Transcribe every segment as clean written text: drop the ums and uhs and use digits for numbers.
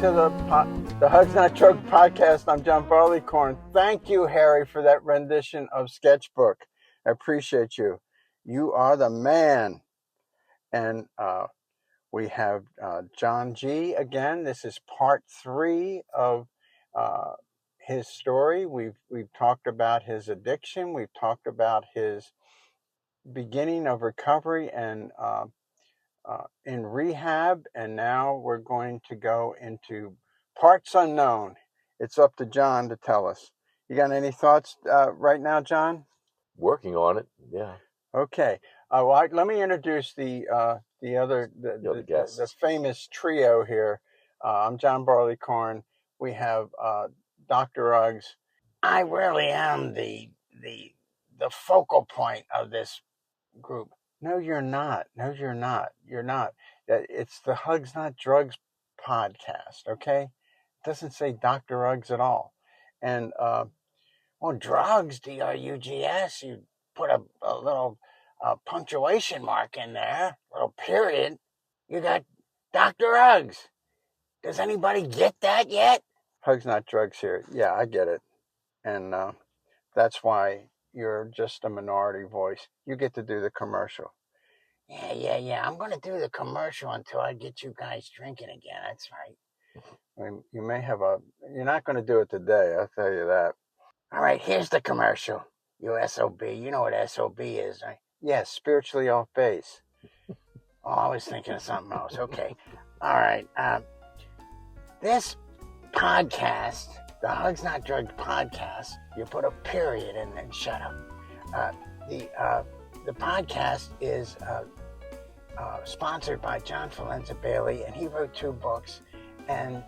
to the Hugs Not Drug podcast. I'm John Barleycorn. Thank you, Harry, for that rendition of Sketchbook. I appreciate you. You are the man. And we have John G. again. This is part 3 of his story. We've talked about his addiction. We've talked about his beginning of recovery and in rehab, and now we're going to go into parts unknown. It's up to John to tell us. You got any thoughts right now, John? Working on it, yeah. Okay. Well, let me introduce the guests. The famous trio here. I'm John Barleycorn. We have Dr. Uggs. I really am the focal point of this group. No, you're not. No, you're not. You're not. It's the Hugs Not Drugs podcast, okay? It doesn't say Dr. Uggs at all. And, drugs, D-R-U-G-S, you put a little punctuation mark in there, a little period. You got Dr. Uggs. Does anybody get that yet? Hugs Not Drugs here. Yeah, I get it. And that's why you're just a minority voice. You get to do the commercial. Yeah. I'm going to do the commercial until I get you guys drinking again. That's right. I mean, you're not going to do it today, I'll tell you that. All right, here's the commercial. You SOB. You know what SOB is, right? Yes, spiritually off base. Oh, I was thinking of something else. Okay. All right. This podcast, the Hugs Not Drugs podcast, you put a period and then shut up. The podcast is sponsored by John Forlenza-Bailey, and he wrote 2 books. And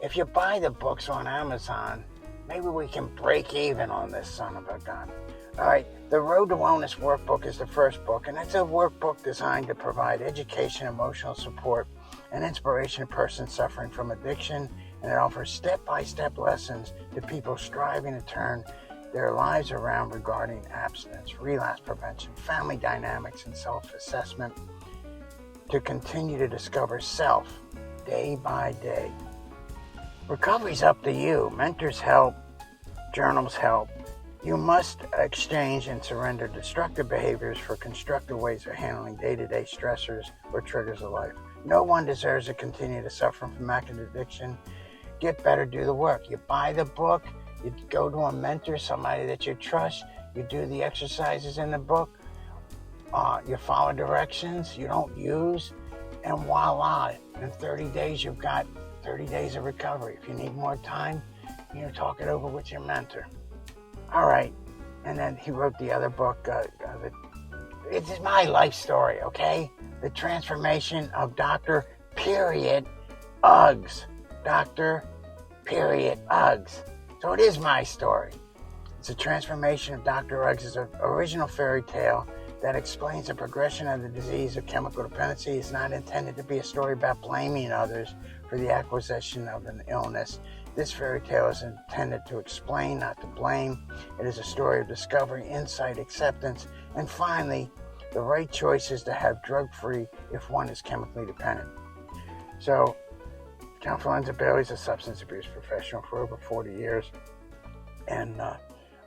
if you buy the books on Amazon, maybe we can break even on this son of a gun. All right, the Road to Wellness Workbook is the first book, and it's a workbook designed to provide education, emotional support, and inspiration to persons suffering from addiction, and it offers step-by-step lessons to people striving to turn their lives around regarding abstinence, relapse prevention, family dynamics, and self-assessment to continue to discover self day by day. Recovery's up to you. Mentors help. Journals help. You must exchange and surrender destructive behaviors for constructive ways of handling day-to-day stressors or triggers of life. No one deserves to continue to suffer from active addiction. Get better, do the work. You buy the book, you go to a mentor, somebody that you trust, you do the exercises in the book, you follow directions you don't use, and voila, in 30 days you've got 30 days of recovery. If you need more time, talk it over with your mentor. All right. And then he wrote the other book. It's my life story, okay? The transformation of Dr. Uggs. Dr. Uggs. So it is my story. It's a transformation of Dr. Uggs' original fairy tale that explains the progression of the disease of chemical dependency. It's not intended to be a story about blaming others for the acquisition of an illness. This fairy tale is intended to explain, not to blame. It is a story of discovery, insight, acceptance, and finally, the right choice is to have drug-free if one is chemically dependent. So, John Forlenza-Bailey is a substance abuse professional for over 40 years and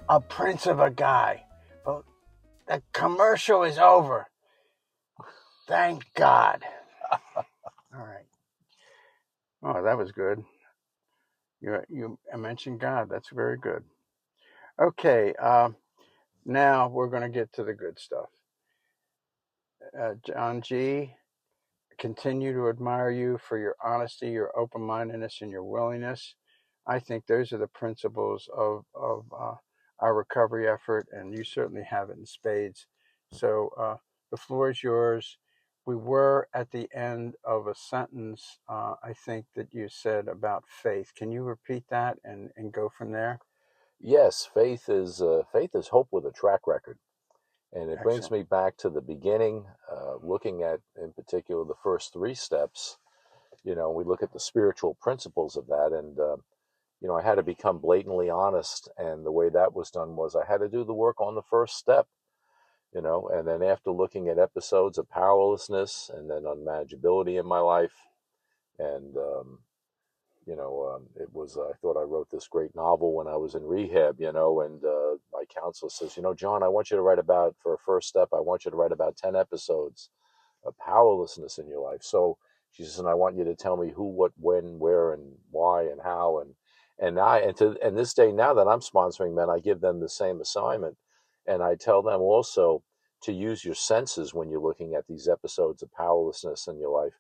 a prince of a guy. Well, the commercial is over. Thank God. All right. Oh, that was good. You mentioned God. That's very good. Okay. Now we're going to get to the good stuff. John G., continue to admire you for your honesty, your open-mindedness, and your willingness. I think those are the principles of our recovery effort, and you certainly have it in spades. So the floor is yours. We were at the end of a sentence, I think, that you said about faith. Can you repeat that and go from there? Yes, faith is hope with a track record. And it Excellent. Brings me back to the beginning, looking at, in particular, the first 3 steps. We look at the spiritual principles of that. And, I had to become blatantly honest. And the way that was done was I had to do the work on the first step, and then after looking at episodes of powerlessness and then unmanageability in my life and It was, I thought I wrote this great novel when I was in rehab, and my counselor says, John, I want you to write about, for a first step, I want you to write about 10 episodes of powerlessness in your life. So she says, and I want you to tell me who, what, when, where, and why, and how. And this day, now that I'm sponsoring men, I give them the same assignment. And I tell them also to use your senses when you're looking at these episodes of powerlessness in your life.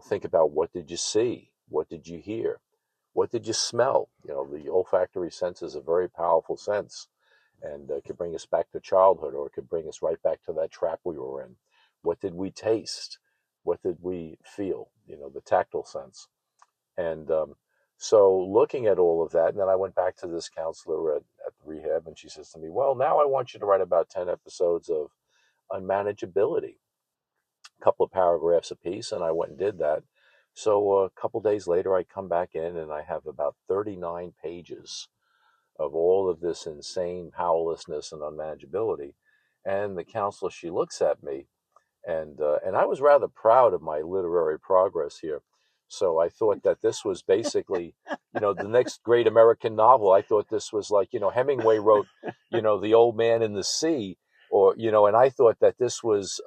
Think about, what did you see? What did you hear? What did you smell? The olfactory sense is a very powerful sense, and it could bring us back to childhood, or it could bring us right back to that trap we were in. What did we taste? What did we feel? The tactile sense. And so looking at all of that, and then I went back to this counselor at the rehab, and she says to me, well, now I want you to write about 10 episodes of unmanageability, a couple of paragraphs apiece, and I went and did that. So a couple days later, I come back in, and I have about 39 pages of all of this insane powerlessness and unmanageability. And the counselor, she looks at me, and I was rather proud of my literary progress here. So I thought that this was basically, the next great American novel. I thought this was like, Hemingway wrote, The Old Man in the Sea, or, and I thought that this was,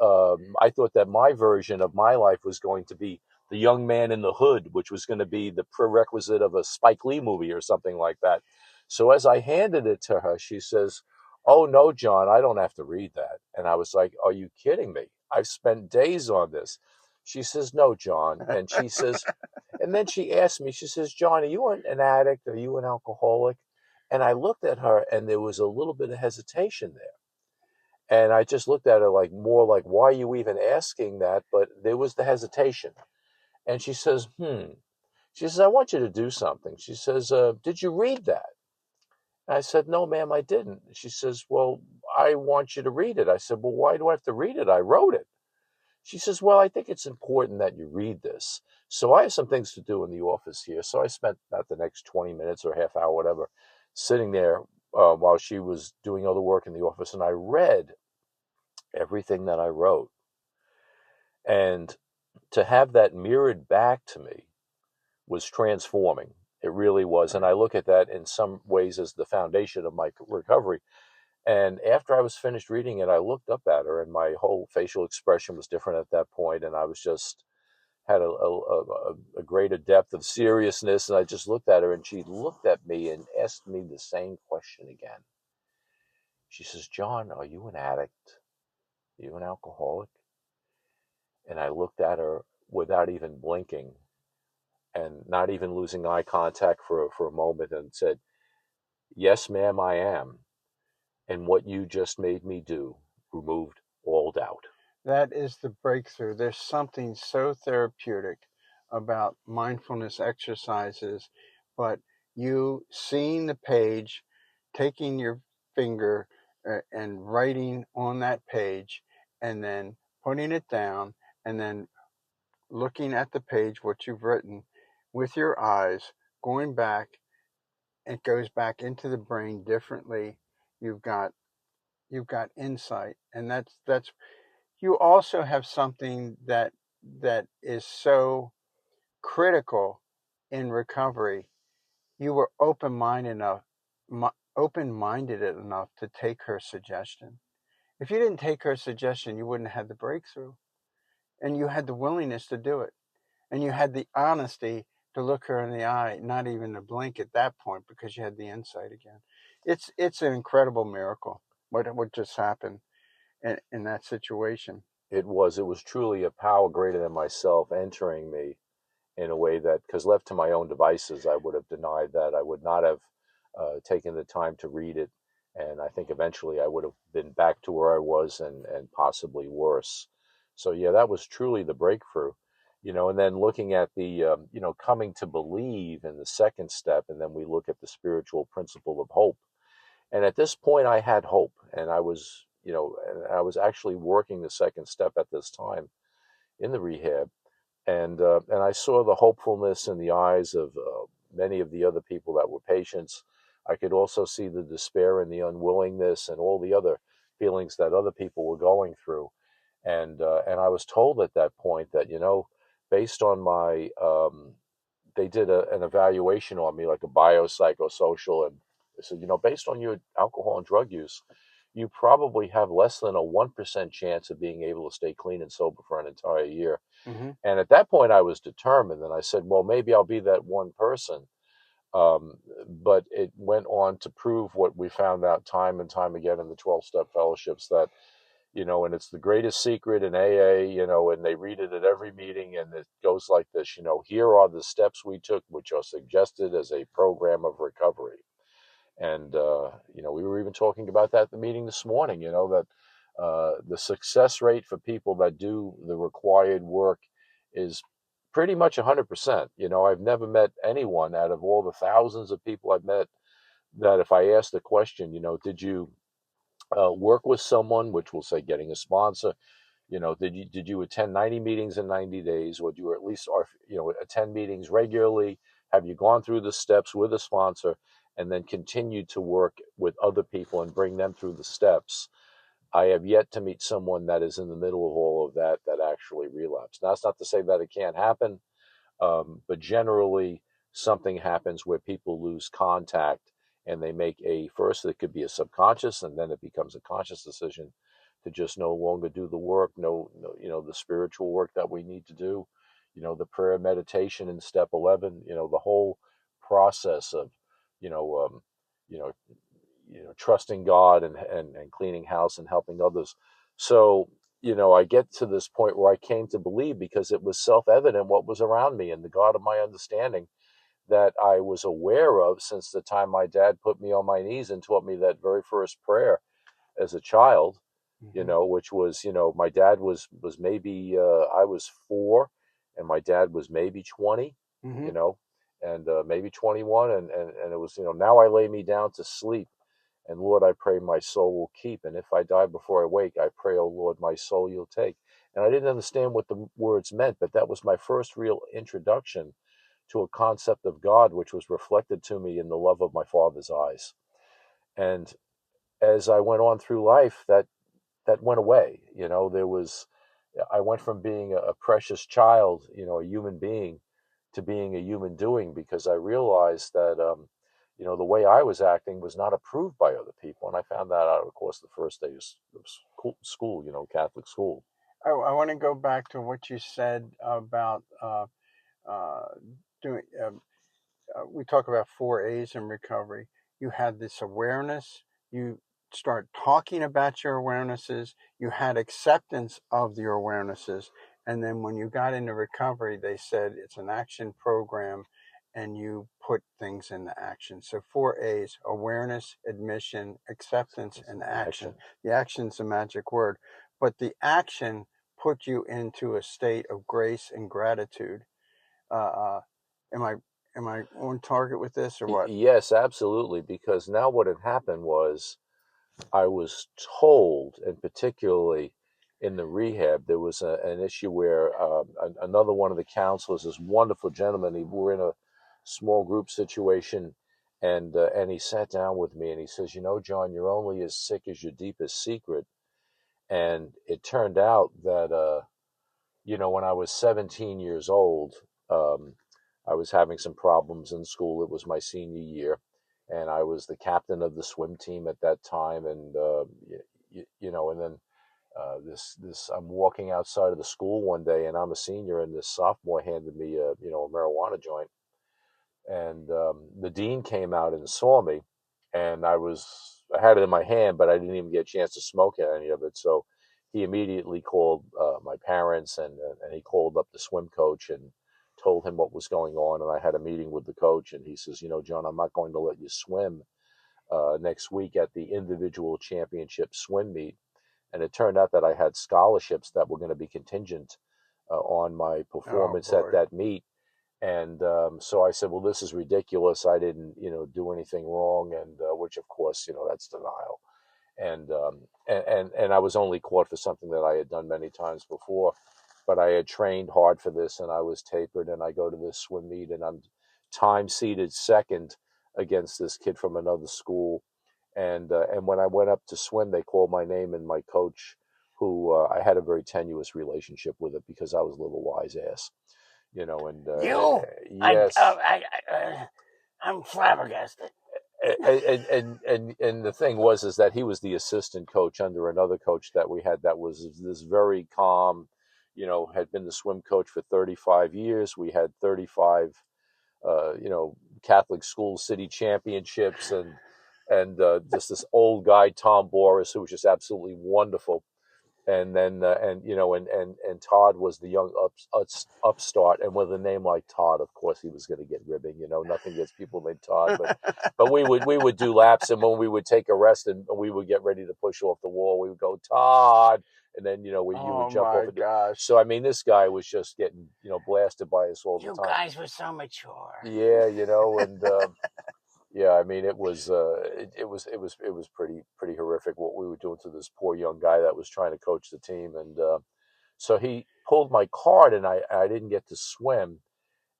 I thought that my version of my life was going to be The Young Man in the Hood, which was going to be the prerequisite of a Spike Lee movie or something like that. So as I handed it to her, she says, oh, no, John, I don't have to read that. And I was like, are you kidding me? I've spent days on this. She says, no, John. And she says, and then she asked me, she says, John, are you an addict? Are you an alcoholic? And I looked at her, and there was a little bit of hesitation there. And I just looked at her like, more like, why are you even asking that? But there was the hesitation. And she says, She says, I want you to do something. She says, did you read that? I said, no, ma'am, I didn't. She says, well, I want you to read it. I said, well, why do I have to read it? I wrote it. She says, well, I think it's important that you read this. So I have some things to do in the office here. So I spent about the next 20 minutes or half hour, whatever, sitting there while she was doing other work in the office. And I read everything that I wrote. And to have that mirrored back to me was transforming. It really was. And I look at that in some ways as the foundation of my recovery. And after I was finished reading it, I looked up at her, and my whole facial expression was different at that point, and I was just had a greater depth of seriousness. And I just looked at her, and she looked at me and asked me the same question again. She says, John, are you an addict? Are you an alcoholic? And I looked at her without even blinking and not even losing eye contact for a moment, and said, yes, ma'am, I am. And what you just made me do removed all doubt. That is the breakthrough. There's something so therapeutic about mindfulness exercises, but you seeing the page, taking your finger and writing on that page, and then putting it down, and then looking at the page, what you've written with your eyes, going back, it goes back into the brain differently. You've got insight, and that's you also have something that is so critical in recovery. You were open-minded enough to take her suggestion. If you didn't take her suggestion, you wouldn't have the breakthrough. And you had the willingness to do it. And you had the honesty to look her in the eye, not even to blink at that point, because you had the insight again. It's an incredible miracle what just happened in that situation. It was truly a power greater than myself entering me in a way that, because left to my own devices, I would have denied that. I would not have taken the time to read it. And I think eventually I would have been back to where I was, and possibly worse. So, yeah, that was truly the breakthrough. And then looking at the, coming to believe in the second step, and then we look at the spiritual principle of hope. And at this point, I had hope, and I was actually working the second step at this time in the rehab, and I saw the hopefulness in the eyes of many of the other people that were patients. I could also see the despair and the unwillingness and all the other feelings that other people were going through, and I was told at that point that, based on my they did an evaluation on me, like a biopsychosocial, and they said, based on your alcohol and drug use, you probably have less than a 1% chance of being able to stay clean and sober for an entire year. Mm-hmm. And at that point, I was determined, and I said, well, maybe I'll be that one person. But it went on to prove what we found out time and time again in the 12-step fellowships, that, and it's the greatest secret in AA, and they read it at every meeting, and it goes like this, here are the steps we took, which are suggested as a program of recovery. And, we were even talking about that at the meeting this morning, that the success rate for people that do the required work is pretty much 100%. I've never met anyone out of all the thousands of people I've met that if I asked the question, did you work with someone, which will say getting a sponsor, did you attend 90 meetings in 90 days? Would you at least, attend meetings regularly? Have you gone through the steps with a sponsor and then continued to work with other people and bring them through the steps? I have yet to meet someone that is in the middle of all of that actually relapsed. Now, that's not to say that it can't happen, but generally something happens where people lose contact, and they make first it could be a subconscious, and then it becomes a conscious decision to just no longer do the work, no, the spiritual work that we need to do, the prayer meditation in step 11, the whole process of, you know, um, you know, trusting God and cleaning house and helping others. So, I get to this point where I came to believe, because it was self-evident what was around me, and the God of my understanding that I was aware of since the time my dad put me on my knees and taught me that very first prayer as a child, Mm-hmm. which was, my dad was maybe, I was 4, and my dad was maybe 20, Mm-hmm. you know, and maybe 21. And it was, now I lay me down to sleep. And Lord, I pray my soul will keep. And if I die before I wake, I pray, oh Lord, my soul you'll take. And I didn't understand what the words meant, but that was my first real introduction to a concept of God, which was reflected to me in the love of my father's eyes. And as I went on through life, that went away. I went from being a precious child, a human being, to being a human doing, because I realized that, the way I was acting was not approved by other people. And I found that out, of course, the first day of school, Catholic school. I want to go back to what you said about uh, doing. We talk about 4 A's in recovery. You had this awareness. You start talking about your awarenesses. You had acceptance of your awarenesses. And then when you got into recovery, they said it's an action program, and you put things into action. So 4 A's: awareness, admission, acceptance, and action. The action's the magic word. But the action put you into a state of grace and gratitude. Uh, uh, am I am I on target with this or what? Yes, absolutely. Because now what had happened was, I was told, and particularly in the rehab, there was an issue where another one of the counselors, this wonderful gentleman, we were in a small group situation, and he sat down with me and he says, John, you're only as sick as your deepest secret. And it turned out that, when I was 17 years old, um, I was having some problems in school. It was my senior year, and I was the captain of the swim team at that time. And and then I'm walking outside of the school one day, and I'm a senior, and this sophomore handed me a marijuana joint, and the dean came out and saw me, and I had it in my hand, but I didn't even get a chance to smoke any of it. So he immediately called my parents, and he called up the swim coach and told him what was going on. And I had a meeting with the coach, and he says, John, I'm not going to let you swim next week at the individual championship swim meet. And it turned out that I had scholarships that were going to be contingent on my Oh performance at boy. that meet. And so I said, well, this is ridiculous. I didn't, do anything wrong. And which, of course, that's denial. And I was only caught for something that I had done many times before, but I had trained hard for this, and I was tapered. And I go to this swim meet, and I'm time seeded second against this kid from another school. And when I went up to swim, they called my name, and my coach, who I had a very tenuous relationship with it, because I was a little wise ass, And You? yes. I'm flabbergasted. And the thing was is that he was the assistant coach under another coach that we had that was this very calm, had been the swim coach for 35 years. We had 35 Catholic school city championships, and just this old guy Tom Boris, who was just absolutely wonderful. And then and Todd was the young upstart, and with a name like Todd, of course, he was going to get ribbing. Nothing against people named Todd, but we would do laps, and when we would take a rest and we would get ready to push off the wall, we would go Todd, and then you would Oh jump off my it. gosh. So I mean, this guy was just getting blasted by us all the You time. guys were so mature. Yeah, and yeah, I mean, it was pretty horrific what we were doing to this poor young guy that was trying to coach the team, and so he pulled my card, and I didn't get to swim,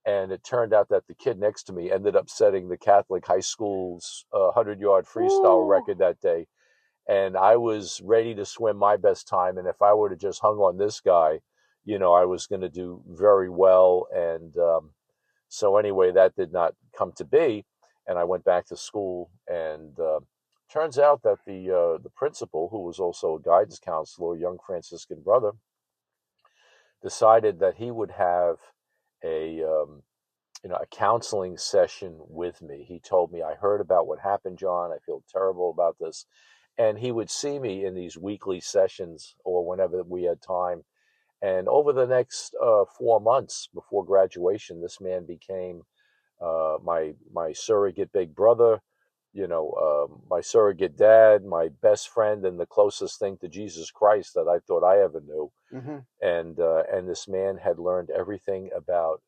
and it turned out that the kid next to me ended up setting the Catholic high school's 100-yard freestyle Woo. record that day, and I was ready to swim my best time, and if I would have just hung on this guy, I was going to do very well, and so anyway, that did not come to be, and I went back to school. And turns out that the principal, who was also a guidance counselor, a young Franciscan brother, decided that he would have a counseling session with me. He told me, "I heard about what happened, John. I feel terrible about this," and he would see me in these weekly sessions or whenever we had time. And over the next 4 months before graduation, this man became my surrogate big brother, my surrogate dad, my best friend, and the closest thing to Jesus Christ that I thought I ever knew. Mm-hmm. And this man had learned everything about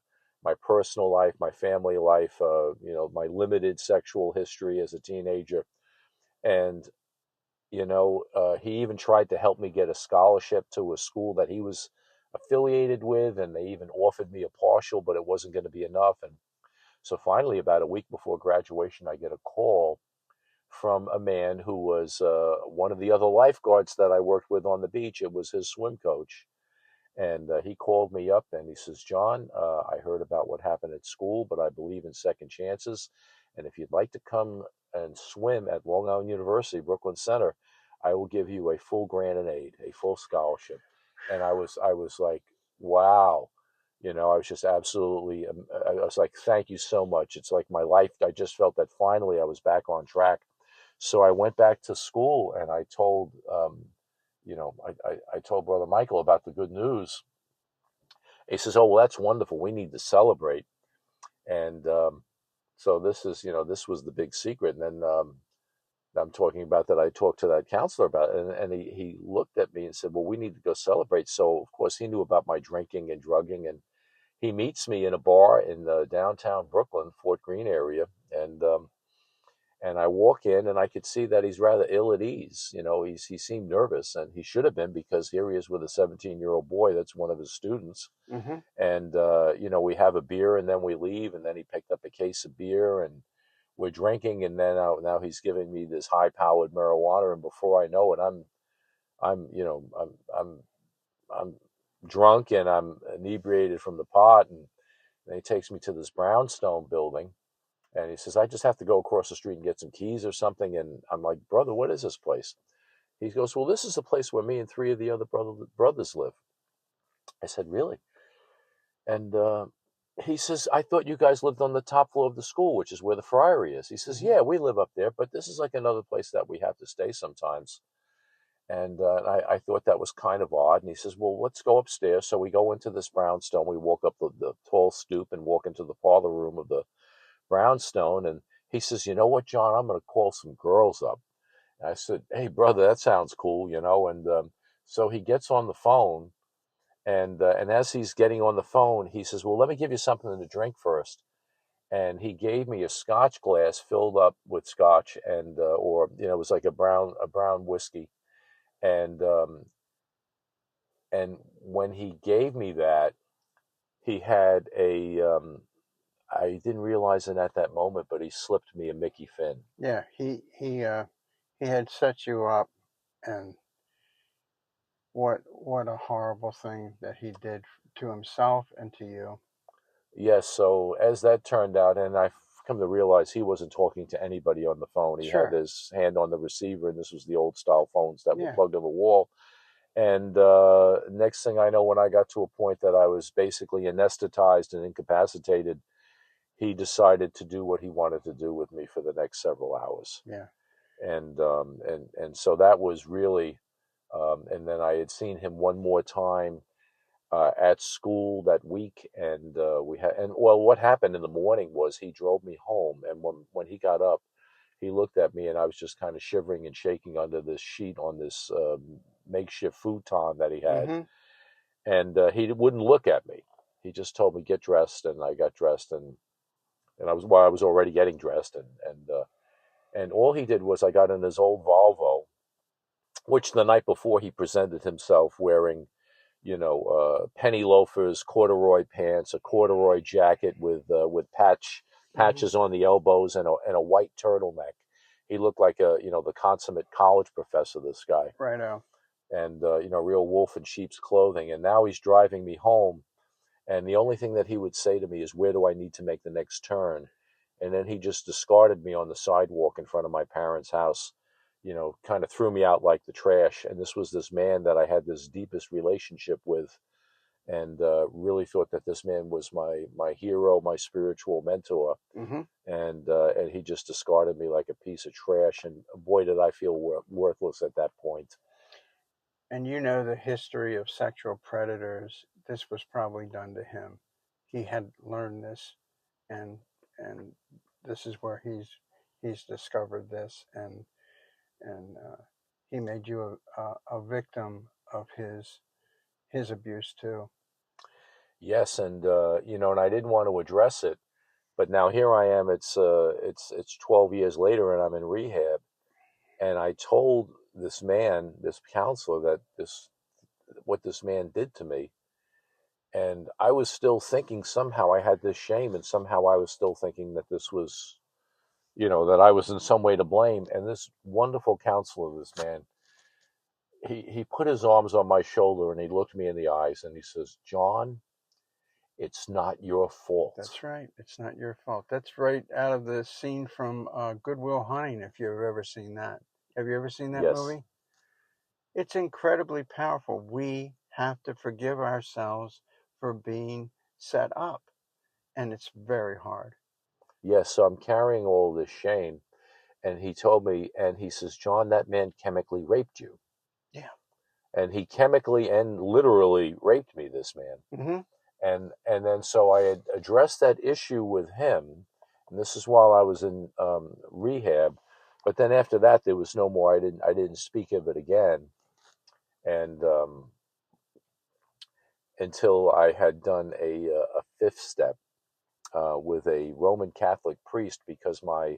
my personal life, my family life, my limited sexual history as a teenager, and he even tried to help me get a scholarship to a school that he was affiliated with, and they even offered me a partial, but it wasn't going to be enough. And so finally, about a week before graduation, I get a call from a man who was one of the other lifeguards that I worked with on the beach. It was his swim coach. And he called me up and he says, "John, I heard about what happened at school, but I believe in second chances. And if you'd like to come and swim at Long Island University, Brooklyn Center, I will give you a full grant and aid, a full scholarship." And I was like, wow. I was just absolutely, I was like, "Thank you so much." It's like my life, I just felt that finally I was back on track. So I went back to school and I told, I told Brother Michael about the good news. He says, "Oh, well, that's wonderful. We need to celebrate." And so this was the big secret. And then I'm talking about that. I talked to that counselor about it, and he looked at me and said, "Well, we need to go celebrate." So of course he knew about my drinking and drugging, and he meets me in a bar in the downtown Brooklyn, Fort Greene area, and I walk in and I could see that he's rather ill at ease. He seemed nervous, and he should have been, because here he is with a 17-year-old boy that's one of his students. Mm-hmm. And we have a beer and then we leave, and then he picked up a case of beer and we're drinking, and then now he's giving me this high-powered marijuana, and before I know it, I'm drunk and I'm inebriated from the pot, and then he takes me to this brownstone building, and he says, "I just have to go across the street and get some keys or something." And I'm like, "Brother, what is this place?" He goes, "Well, this is the place where me and three of the other brothers live." I said, "Really?" And he says, "I thought you guys lived on the top floor of the school, which is where the friary is." He says, Mm-hmm. "Yeah, we live up there, but this is like another place that we have to stay sometimes." And I thought that was kind of odd. And he says, "Well, let's go upstairs." So we go into this brownstone. We walk up the tall stoop and walk into the parlor room of the brownstone. And he says, "You know what, John? I'm going to call some girls up." And I said, "Hey, brother, that sounds cool." And so he gets on the phone. And as he's getting on the phone, he says, "Well, let me give you something to drink first." And he gave me a Scotch glass filled up with Scotch, and or it was like a brown whiskey. And when he gave me that, he had I didn't realize it at that moment, but he slipped me a Mickey Finn. Yeah, he had set you up, and what a horrible thing that he did to himself and to you. Yes, so as that turned out, and I've come to realize he wasn't talking to anybody on the phone. He had Sure. his hand on the receiver, and this was the old style phones that were Yeah. plugged in the wall. And next thing I know, when I got to a point that I was basically anesthetized and incapacitated, he decided to do what he wanted to do with me for the next several hours. Yeah. And so that was really, and then I had seen him one more time at school that week, and we had, and well, what happened in the morning was he drove me home, and when he got up, he looked at me, and I was just kind of shivering and shaking under this sheet on this makeshift futon that he had, Mm-hmm. and he wouldn't look at me. He just told me get dressed, and I got dressed, and I was already getting dressed, and all he did was I got in his old Volvo, which the night before he presented himself wearing, penny loafers, corduroy pants, a corduroy jacket with Mm-hmm. patches on the elbows, and a white turtleneck. He looked like the consummate college professor. This guy, Righto. and real wolf in sheep's clothing. And now he's driving me home, and the only thing that he would say to me is, "Where do I need to make the next turn?" And then he just discarded me on the sidewalk in front of my parents' house, kind of threw me out like the trash. And this was this man that I had this deepest relationship with, and really thought that this man was my hero, my spiritual mentor. Mm-hmm. And he just discarded me like a piece of trash. And boy, did I feel worthless at that point. And you know the history of sexual predators. This was probably done to him. He had learned this, and and this is where he's discovered this, and he made you a victim of his abuse too. Yes, and I didn't want to address it, but now here I am. It's 12 years later, and I'm in rehab. And I told this man, this counselor, that this what this man did to me, and I was still thinking somehow I had this shame, and somehow I was still thinking that this was, that I was in some way to blame. And this wonderful counselor, this man, he put his arms on my shoulder and he looked me in the eyes and he says, "John, it's not your fault." That's right. It's not your fault. That's right out of the scene from Good Will Hunting. If you've ever seen that, have you ever seen that Yes, movie? It's incredibly powerful. We have to forgive ourselves for being set up, and it's very hard. yes. So I'm carrying all this shame. And he told me, and he says, "John, that man chemically raped you." Yeah. And he chemically and literally raped me, this man. Mm-hmm. And then so I had addressed that issue with him, and this is while I was in rehab. But then after that, there was no more. I didn't speak of it again, and until I had done a fifth step with a Roman Catholic priest, because my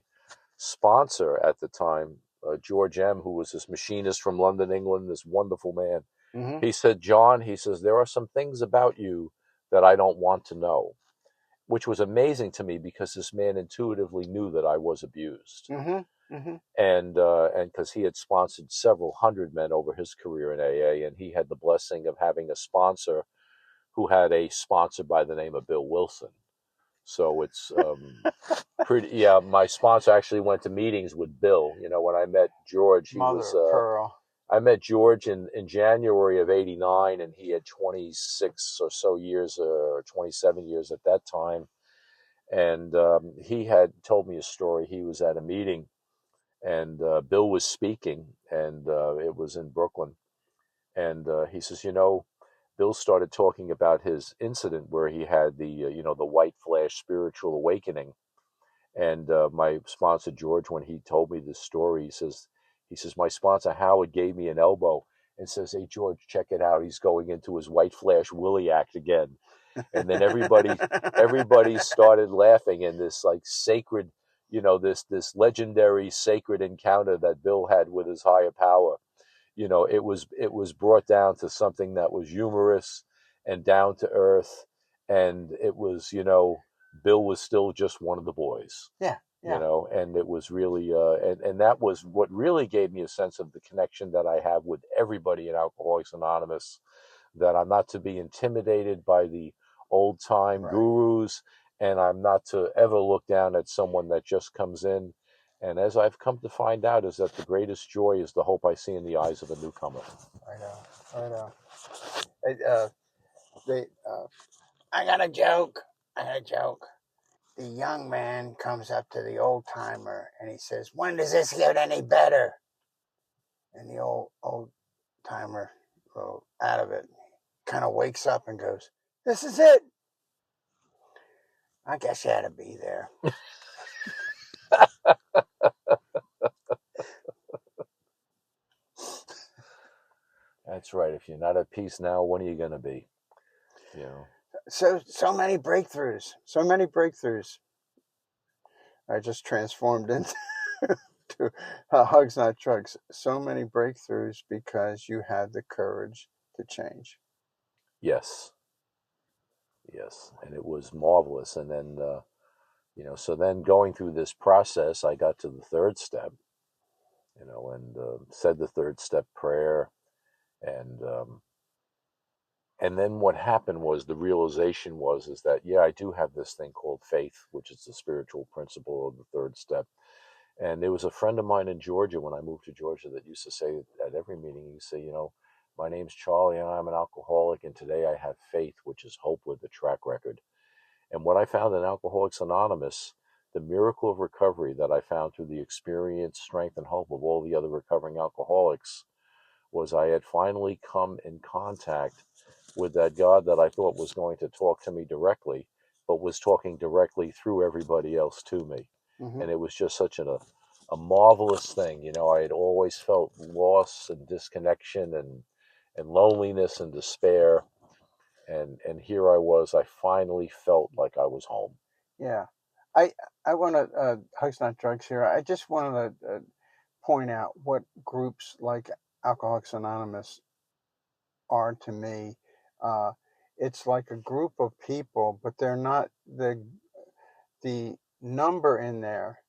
sponsor at the time, George M., who was this machinist from London, England, this wonderful man, Mm-hmm. he said, "John," he says, "there are some things about you that I don't want to know," which was amazing to me because this man intuitively knew that I was abused. Mm-hmm. Mm-hmm. And because he had sponsored several hundred men over his career in AA, and he had the blessing of having a sponsor who had a sponsor by the name of Bill Wilson. So it's pretty. Yeah, my sponsor actually went to meetings with Bill. When I met George, he Mother was. of pearl. I met George in January of '89, and he had 26 or so years, or 27 years at that time. And he had told me a story. He was at a meeting, and Bill was speaking, and it was in Brooklyn. And he says, Bill started talking about his incident where he had the white flash spiritual awakening. And my sponsor George, when he told me this story, he says my sponsor Howard gave me an elbow and says, "Hey George, check it out. He's going into his white flash Willie act again." And then everybody started laughing, and this like sacred, this legendary sacred encounter that Bill had with his higher power, it was brought down to something that was humorous and down to earth. And it was, Bill was still just one of the boys, Yeah. Yeah. and it was really and that was what really gave me a sense of the connection that I have with everybody in Alcoholics Anonymous, that I'm not to be intimidated by the old-time Right. gurus, and I'm not to ever look down at someone that just comes in. And as I've come to find out, is that the greatest joy is the hope I see in the eyes of a newcomer. I know. I know. They, I got a joke. I got a joke. The young man comes up to the old timer and he says, "When does this get any better?" And the old timer, well, out of it, kind of wakes up and goes, "This is it. I guess you had to be there." That's right. If you're not at peace now, when are you going to be? You know. So many breakthroughs. So many breakthroughs. I just transformed into to Hugs Not Drugs. So many breakthroughs because you had the courage to change. Yes. Yes. And it was marvelous. And then, so then going through this process, I got to the third step, and said the third step prayer. And then what happened was the realization is that, yeah, I do have this thing called faith, which is the spiritual principle of the third step. And there was a friend of mine in Georgia when I moved to Georgia that used to say at every meeting, he'd say, my name's Charlie and I'm an alcoholic. And today I have faith, which is hope with a track record. And what I found in Alcoholics Anonymous, the miracle of recovery that I found through the experience, strength, and hope of all the other recovering alcoholics was I had finally come in contact with that God that I thought was going to talk to me directly, but was talking directly through everybody else to me. Mm-hmm. And it was just such a marvelous thing. I had always felt loss and disconnection and loneliness and despair. And here I was, I finally felt like I was home. Yeah. I want to, Hugs Not Drugs here. I just wanted to point out what groups like Alcoholics Anonymous are to me. It's like a group of people, but they're not the number in there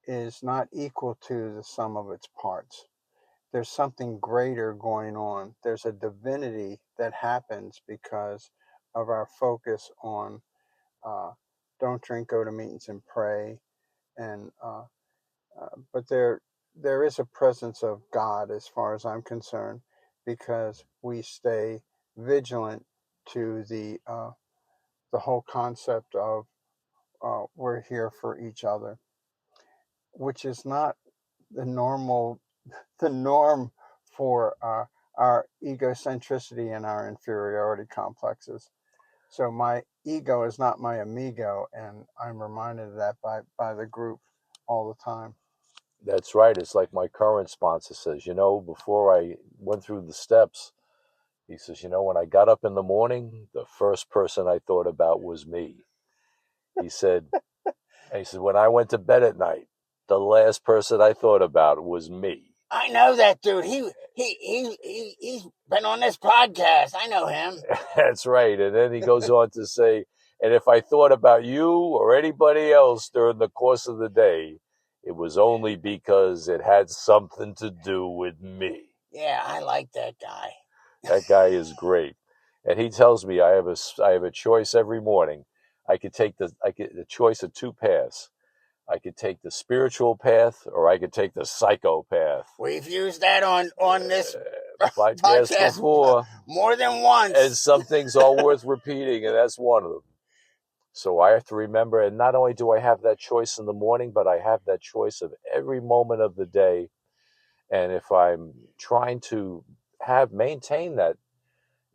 is not equal to the sum of its parts. There's something greater going on. There's a divinity that happens because of our focus on don't drink, go to meetings and pray, and but there is a presence of God as far as I'm concerned because we stay vigilant to the whole concept of we're here for each other, which is not the norm for our egocentricity and our inferiority complexes. So my ego is not my amigo, and I'm reminded of that by the group all the time. That's right. It's like my current sponsor says, before I went through the steps, he says, when I got up in the morning, the first person I thought about was me. He said, when I went to bed at night, the last person I thought about was me. I know that dude. He's been on this podcast. I know him. That's right. And then he goes on to say, and if I thought about you or anybody else during the course of the day, it was only because it had something to do with me. Yeah, I like that guy. That guy is great. And he tells me I have a choice every morning. I could take the choice of two paths. I could take the spiritual path or I could take the psycho path. We've used that on this podcast before more than once. And some things are worth repeating, and that's one of them. So I have to remember, and not only do I have that choice in the morning, but I have that choice of every moment of the day. And if I'm trying to maintain that,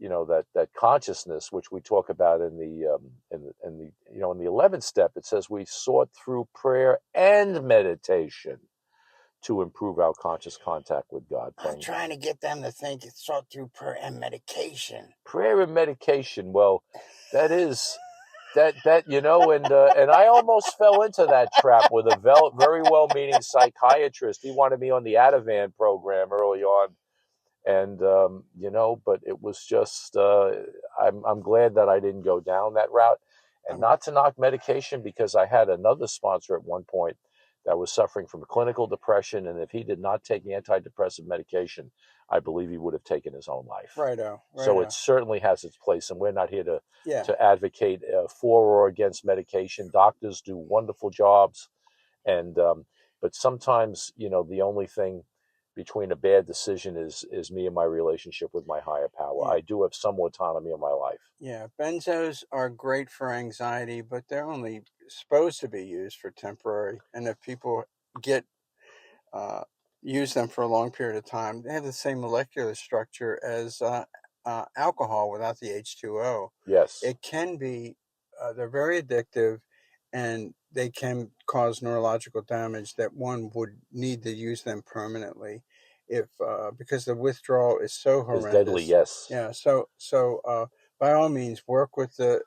that consciousness, which we talk about in the 11th step, it says we sought through prayer and meditation to improve our conscious contact with God. I'm trying to get them to think it's sought through prayer and medication. Prayer and medication. Well, that is that and I almost fell into that trap with a very well-meaning psychiatrist. He wanted me on the Ativan program early on. And, but it was just, I'm glad that I didn't go down that route, and not to knock medication, because I had another sponsor at one point that was suffering from clinical depression, and if he did not take antidepressant medication, I believe he would have taken his own life. Righto, So it righto. certainly has its place, and we're not here Yeah, to advocate for or against medication. Doctors do wonderful jobs, and but sometimes, the only thing between a bad decision is me and my relationship with my higher power. yeah, I do have some autonomy in my life. yeah. Benzos are great for anxiety, but they're only supposed to be used for temporary. And if people get uh, use them for a long period of time, they have the same molecular structure as alcohol without the H2O. Yes, It can be, they're very addictive, and they can cause neurological damage that one would need to use them permanently if because the withdrawal is so is deadly. horrendous. Yes, Yeah, so by all means work with the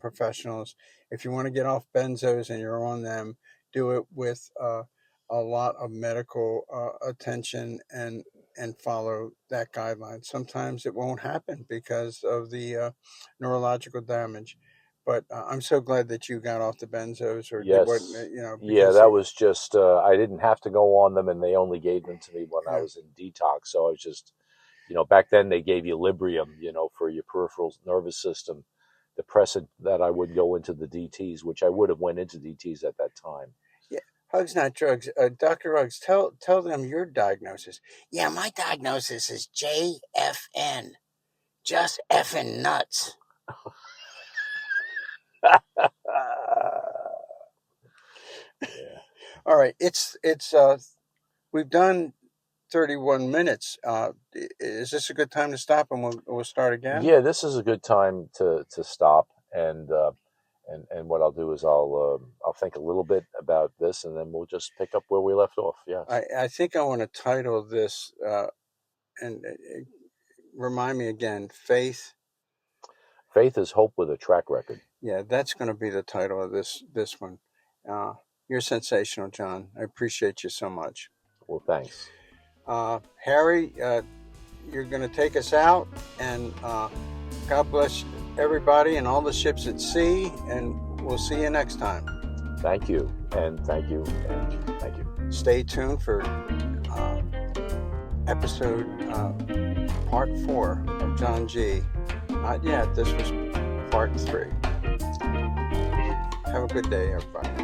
professionals. If you want to get off benzos and you're on them, do it with a lot of medical attention and follow that guideline. Sometimes it won't happen because of the neurological damage. But I'm so glad that you got off the benzos or did what, yes, yeah. because That was just I didn't have to go on them, and they only gave them to me when I yeah, was in detox. So I was just, back then they gave you Librium, for your peripheral nervous system, the pressant that I would go into the DTs, which I would have went into DTs at that time. yeah. Hugs not drugs. Dr. Ruggs, tell them your diagnosis. Yeah, my diagnosis is JFN, just effing nuts. Yeah. All right, it's we've done 31 minutes. Is this a good time to stop and we'll start again? Yeah, this is a good time to stop, and what I'll do is I'll think a little bit about this, and then we'll just pick up where we left off. Yes, I think I want to title this and remind me again, Faith. faith is hope with a track record. Yeah, that's going to be the title of this one. Uh, you're sensational, John. I appreciate you so much. Well, thanks. Harry, you're going to take us out, and God bless everybody and all the ships at sea, and we'll see you next time. Thank you, and thank you, and thank you. Stay tuned for episode part 4 of John G. Not yet. This was part 3. Have a good day, everybody.